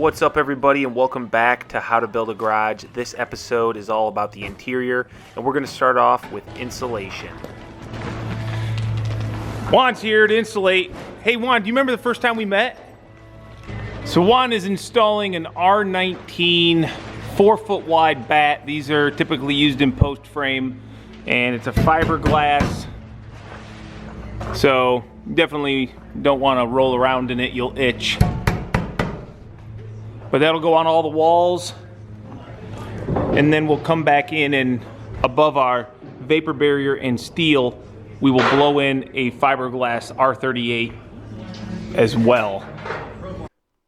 What's up, everybody, and welcome back to How to Build a Garage. This episode is all about the interior, and we're going to start off with insulation. Juan's here to insulate. Hey Juan, do you remember the first time we met? So Juan is installing an R19 4-foot wide bat. These are typically used in post frame, and it's a fiberglass. So definitely don't want to roll around in it, you'll itch. But that'll go on all the walls, and then we'll come back in and above our vapor barrier and steel, we will blow in a fiberglass R38 as well.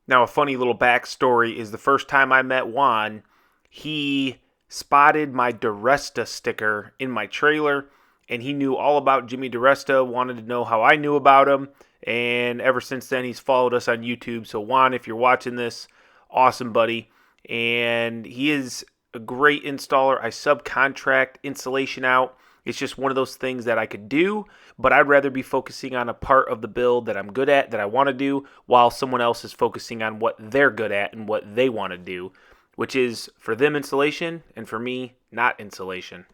Now, a funny little backstory is the first time I met Juan, he spotted my DiResta sticker in my trailer, and he knew all about Jimmy DiResta, wanted to know how I knew about him, and ever since then he's followed us on YouTube. So Juan, if you're watching this, awesome buddy, and he is a great installer. I subcontract insulation out. It's just one of those things that I could do, but I'd rather be focusing on a part of the build that I'm good at, that I want to do, while someone else is focusing on what they're good at and what they want to do, which is for them insulation and for me not insulation.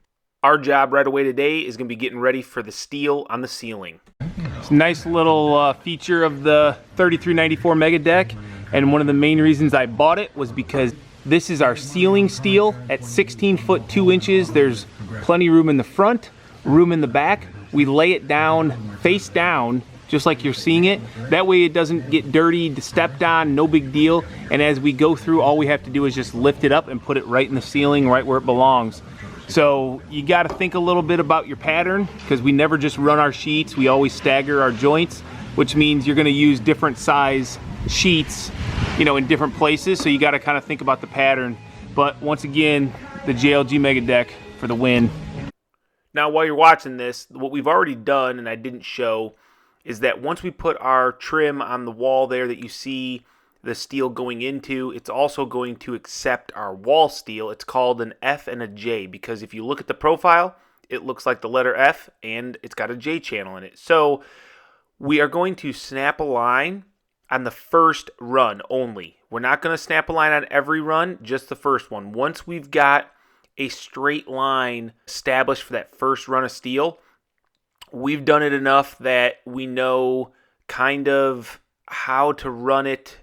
Our job right away today is going to be getting ready for the steel on the ceiling. It's a nice little feature of the 3394 Mega Deck. And one of the main reasons I bought it was because this is our ceiling steel at 16 foot 2 inches. There's plenty of room in the front, room in the back. We lay it down, face down, just like you're seeing it. That way it doesn't get dirty, stepped on, no big deal. And as we go through, all we have to do is just lift it up and put it right in the ceiling, right where it belongs. So you got to think a little bit about your pattern, because we never just run our sheets. We always stagger our joints, which means you're going to use different size sheets, you know, in different places. So you got to kind of think about the pattern. But once again, the JLG Mega Deck for the win. Now, while you're watching this, what we've already done and I didn't show is that once we put our trim on the wall there that you see the steel going into, it's also going to accept our wall steel. It's called an F and a J, because if you look at the profile, it looks like the letter F and it's got a J channel in it. So we are going to snap a line on the first run only. We're not going to snap a line on every run, just the first one. Once we've got a straight line established for that first run of steel, we've done it enough that we know kind of how to run it,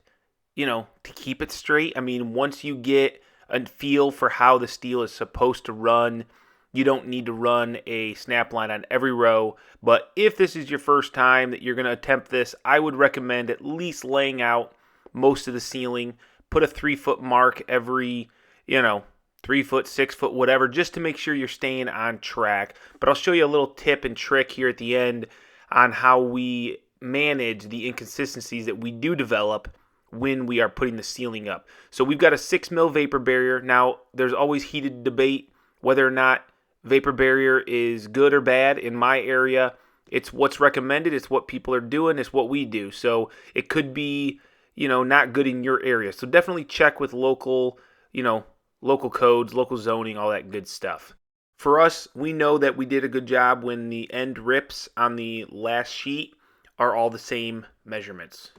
you know, to keep it straight. I mean, once you get a feel for how the steel is supposed to run, you don't need to run a snap line on every row. But if this is your first time that you're going to attempt this, I would recommend at least laying out most of the ceiling. Put a 3-foot mark every, 3 foot, 6 foot, whatever, just to make sure you're staying on track. But I'll show you a little tip and trick here at the end on how we manage the inconsistencies that we do develop when we are putting the ceiling up. So we've got a 6 mil vapor barrier. Now, there's always heated debate whether or not vapor barrier is good or bad. In my area, it's what's recommended, it's what people are doing, it's what we do. So it could be, not good in your area. So definitely check with local codes, local zoning, all that good stuff. For us, we know that we did a good job when the end rips on the last sheet are all the same measurements.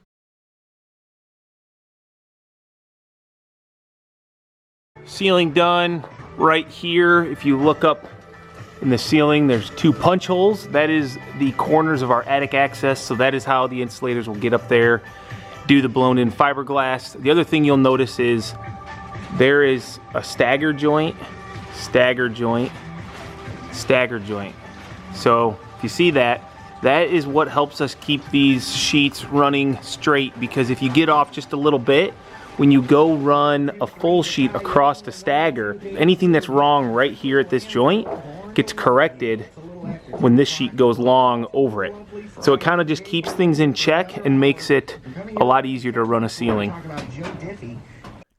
Ceiling done. Right here, if you look up in the ceiling, there's 2 punch holes. That is the corners of our attic access, so that is how the insulators will get up there, do the blown in fiberglass. The other thing you'll notice is there is a stagger joint, stagger joint, stagger joint. So if you see that, that is what helps us keep these sheets running straight, because if you get off just a little bit, when you go run a full sheet across the stagger, anything that's wrong right here at this joint gets corrected when this sheet goes long over it. So it kind of just keeps things in check and makes it a lot easier to run a ceiling.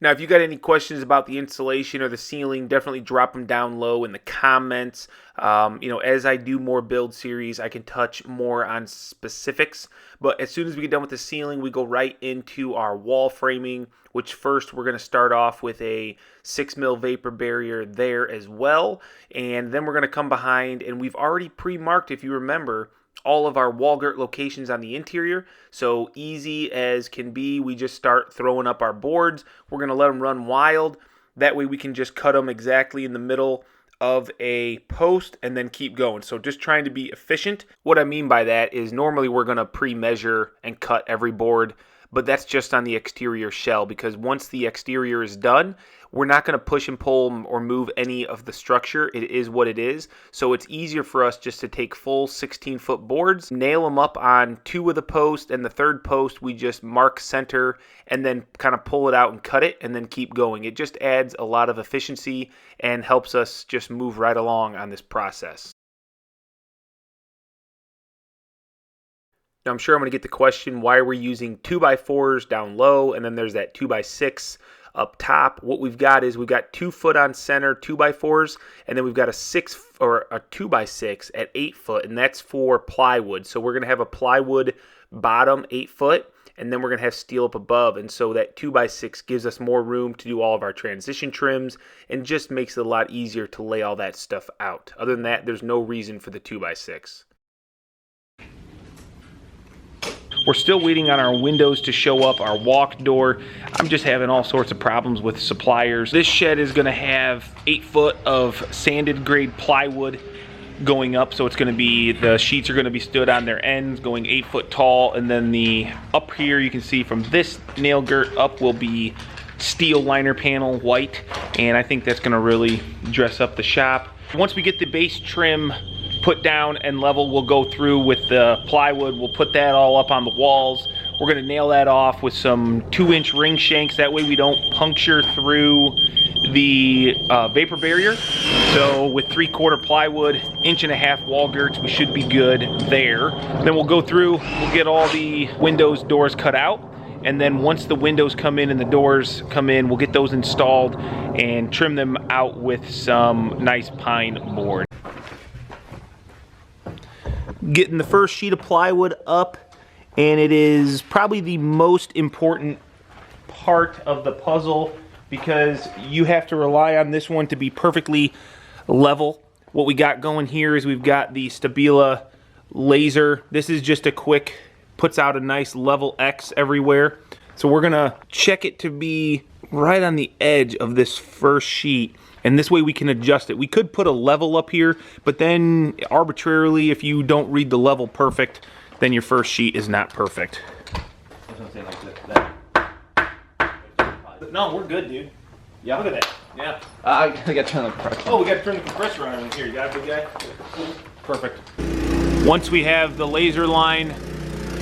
Now, if you got any questions about the insulation or the ceiling, definitely drop them down low in the comments. As I do more build series, I can touch more on specifics. But as soon as we get done with the ceiling, we go right into our wall framing, which first we're going to start off with a 6 mil vapor barrier there as well. And then we're going to come behind, and we've already pre-marked, if you remember, all of our wall girt locations on the interior. So easy as can be, we just start throwing up our boards. We're going to let them run wild. That way we can just cut them exactly in the middle of a post and then keep going. So just trying to be efficient. What I mean by that is normally we're going to pre-measure and cut every board, but that's just on the exterior shell, because once the exterior is done, we're not going to push and pull or move any of the structure. It is what it is. So it's easier for us just to take full 16-foot boards, nail them up on 2 of the posts, and the 3rd post we just mark center and then kind of pull it out and cut it and then keep going. It just adds a lot of efficiency and helps us just move right along on this process. Now, I'm sure I'm going to get the question, why are we using 2x4s down low and then there's that 2x6 up top? What we've got is we've got 2 foot on center 2x4s, and then we've got a 6 or a 2x6 at 8 foot, and that's for plywood. So we're going to have a plywood bottom 8 foot, and then we're going to have steel up above, and so that 2x6 gives us more room to do all of our transition trims and just makes it a lot easier to lay all that stuff out. Other than that, there's no reason for the 2x6. We're still waiting on our windows to show up, our walk door. I'm just having all sorts of problems with suppliers. This shed is gonna have 8 foot of sanded grade plywood going up, so it's gonna be, the sheets are gonna be stood on their ends, going 8 foot tall, and then the up here, you can see from this nail girt up will be steel liner panel white, and I think that's gonna really dress up the shop. Once we get the base trim put down and level, we'll go through with the plywood. We'll put that all up on the walls. We're going to nail that off with some 2-inch ring shanks. That way we don't puncture through the vapor barrier. So with 3/4 plywood, 1.5-inch wall girts, we should be good there. Then we'll go through, we'll get all the windows, doors cut out. And then once the windows come in and the doors come in, we'll get those installed and trim them out with some nice pine board. Getting the first sheet of plywood up, and it is probably the most important part of the puzzle because you have to rely on this one to be perfectly level. What we got going here is we've got the Stabila laser. This is just a quick, puts out a nice level X everywhere. So we're gonna check it to be right on the edge of this first sheet, and this way we can adjust it. We could put a level up here, but then arbitrarily, if you don't read the level perfect, then your first sheet is not perfect. I was gonna say like that. No, we're good, dude. Yeah. Look at that. Yeah. I gotta turn the compressor. Oh, we gotta turn the compressor on in here. You got it, big guy? Perfect. Once we have the laser line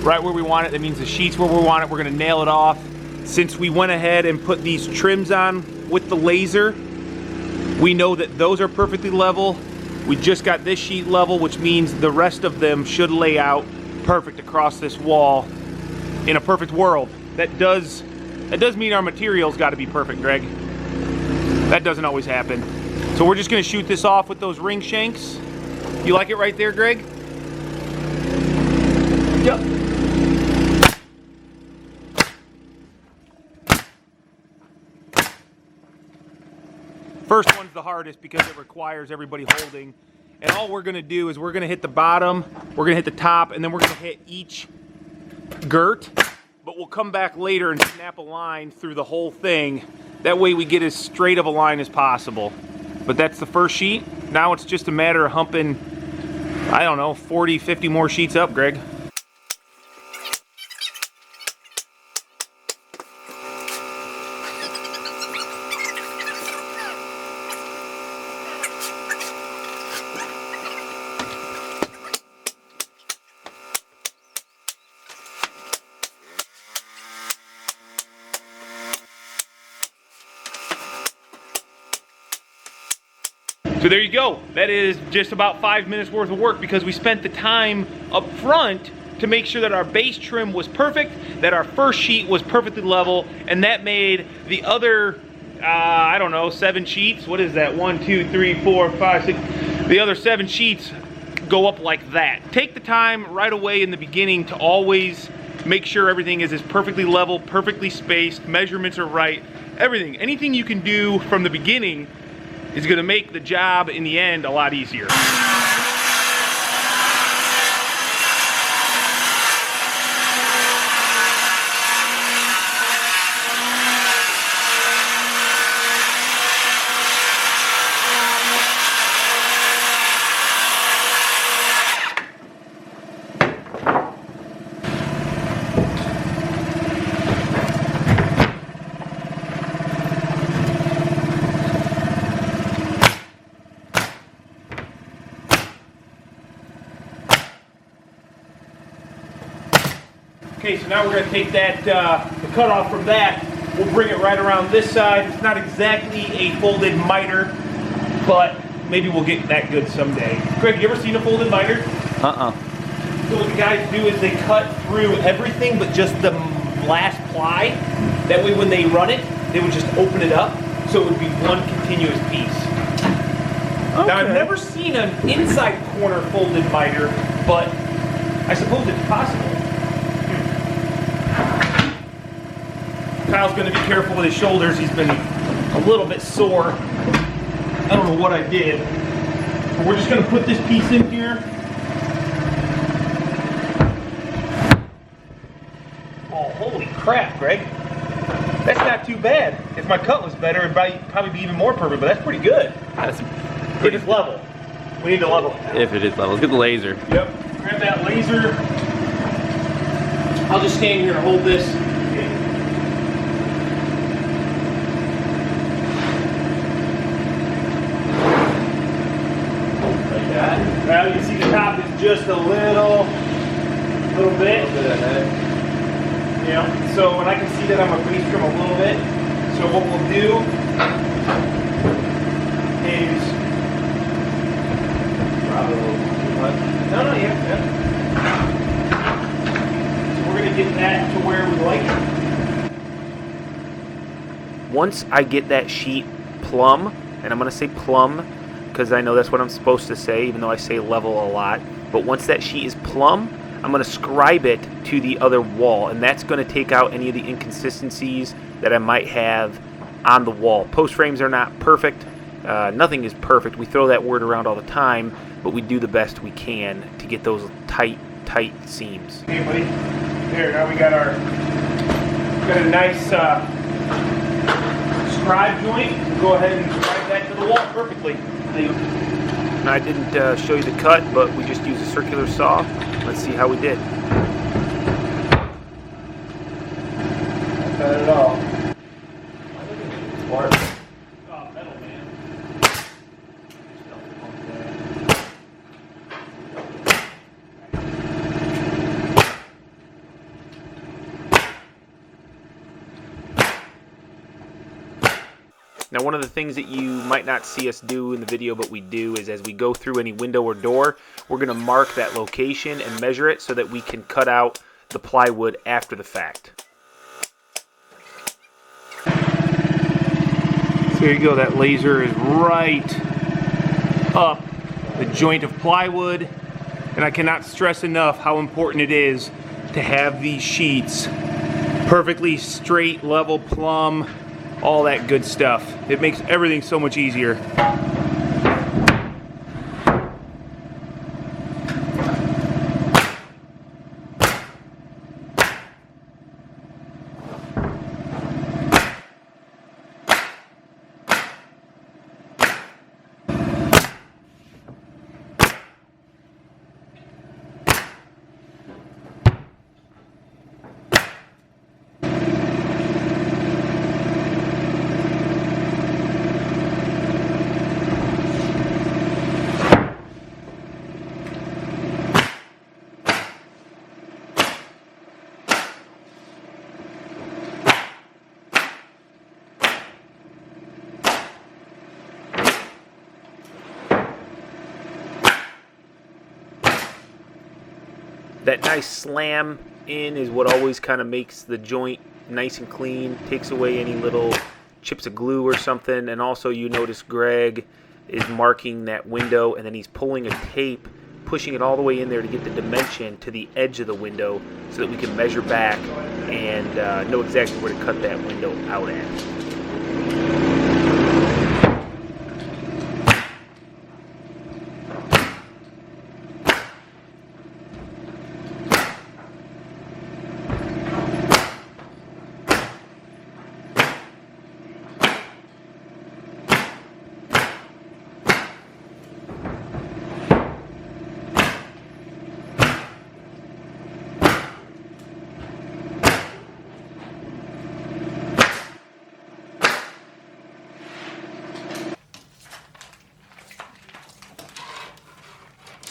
right where we want it, that means the sheets where we want it, we're gonna nail it off. Since we went ahead and put these trims on with the laser, we know that those are perfectly level. We just got this sheet level, which means the rest of them should lay out perfect across this wall in a perfect world. That does mean our material's gotta be perfect, Greg. That doesn't always happen. So we're just gonna shoot this off with those ring shanks. You like it right there, Greg? Yep. First one's the hardest because it requires everybody holding. And all we're gonna do is we're gonna hit the bottom, we're gonna hit the top, and then we're gonna hit each girt. But we'll come back later and snap a line through the whole thing. That way we get as straight of a line as possible. But that's the first sheet. Now it's just a matter of humping, I don't know, 40, 50 more sheets up, Greg. So there you go. That is just about 5 minutes worth of work because we spent the time up front to make sure that our base trim was perfect, that our first sheet was perfectly level, and that made the other, I don't know, 7 sheets. What is that? 1, 2, 3, 4, 5, 6. The other 7 sheets go up like that. Take the time right away in the beginning to always make sure everything is as perfectly level, perfectly spaced, measurements are right, everything. Anything you can do from the beginning is going to make the job in the end a lot easier. Okay, so now we're going to take that, the cutoff from that, we'll bring it right around this side. It's not exactly a folded miter, but maybe we'll get that good someday. Greg, you ever seen a folded miter? Uh-uh. So what the guys do is they cut through everything but just the last ply. That way when they run it, they would just open it up so it would be one continuous piece. Okay. Now I've never seen an inside corner folded miter, but I suppose it's possible. Kyle's going to be careful with his shoulders. He's been a little bit sore. I don't know what I did. But we're just going to put this piece in here. Oh, holy crap, Greg. That's not too bad. If my cut was better, it'd probably be even more perfect, but that's pretty good. That's If it's level. We need to level it now. if it is level. Let's get the laser. Yep. Grab that laser. I'll just stand here and hold this. Like that. Now you can see the top is just a little bit. Yeah. So, and I can see that I'm a base trim a little bit. So what we'll do is probably a little too much. No, yeah. So we're gonna get that to where we like it. Once I get that sheet plumb, and I'm gonna say plumb because I know that's what I'm supposed to say, even though I say level a lot. But once that sheet is plumb, I'm going to scribe it to the other wall, and that's going to take out any of the inconsistencies that I might have on the wall. Post frames are not perfect. Nothing is perfect. We throw that word around all the time, but we do the best we can to get those tight seams. Okay, buddy. There, now we got a nice scribe joint. We'll go ahead and scribe that to the wall perfectly. I didn't show you the cut, but we just used a circular saw. Let's see how we did. Not bad at all. Oh, metal, man. Now, one of the things that you might not see us do in the video, but we do, is as we go through any window or door, we're going to mark that location and measure it so that we can cut out the plywood after the fact. So there you go, that laser is right up the joint of plywood, and I cannot stress enough how important it is to have these sheets perfectly straight, level, plumb, all that good stuff. It makes everything so much easier. That nice slam in is what always kind of makes the joint nice and clean, takes away any little chips of glue or something. And also you notice Greg is marking that window, and then he's pulling a tape, pushing it all the way in there to get the dimension to the edge of the window so that we can measure back and know exactly where to cut that window out at.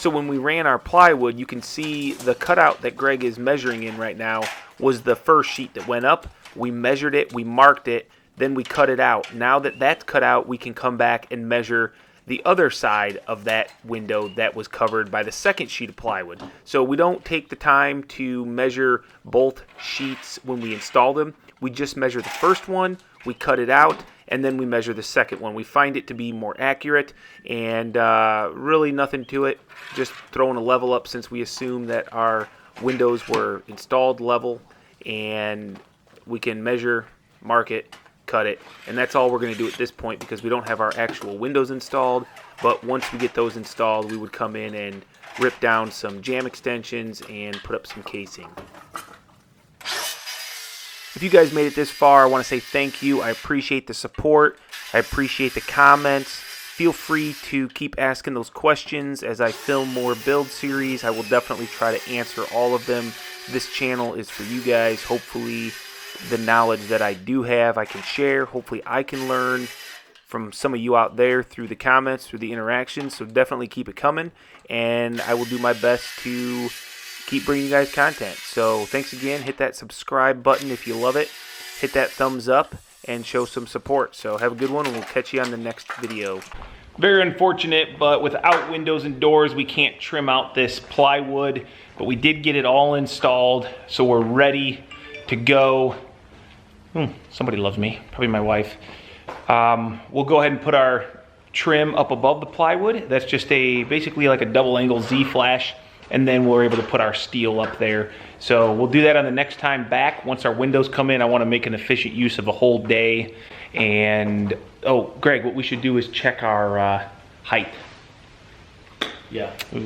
So when we ran our plywood, you can see the cutout that Greg is measuring in right now was the first sheet that went up. We measured it, we marked it, then we cut it out. Now that that's cut out, we can come back and measure the other side of that window that was covered by the second sheet of plywood. So we don't take the time to measure both sheets when we install them. We just measure the first one, we cut it out, and then we measure the second one. We find it to be more accurate, and really nothing to it. Just throwing a level up since we assume that our windows were installed level, and we can measure, mark it, cut it, and that's all we're going to do at this point because we don't have our actual windows installed. But once we get those installed, we would come in and rip down some jamb extensions and put up some casing. If you guys made it this far, I want to say thank you. I appreciate the support. I appreciate the comments. Feel free to keep asking those questions as I film more build series. I will definitely try to answer all of them. This channel is for you guys. Hopefully the knowledge that I do have, I can share. Hopefully I can learn from some of you out there through the comments, through the interactions. So definitely keep it coming, and I will do my best to keep bringing you guys content. So thanks again. Hit that subscribe button if you love it. Hit that thumbs up and show some support. So have a good one, and we'll catch you on the next video. Very unfortunate, but without windows and doors, we can't trim out this plywood, but we did get it all installed, so we're ready to go. Somebody loves me, probably my wife. We'll go ahead and put our trim up above the plywood. That's just basically like a double angle Z-flash, and then we're able to put our steel up there. So we'll do that on the next time back. Once our windows come in, I want to make an efficient use of a whole day. And oh, Greg, what we should do is check our height. Yeah. Ooh.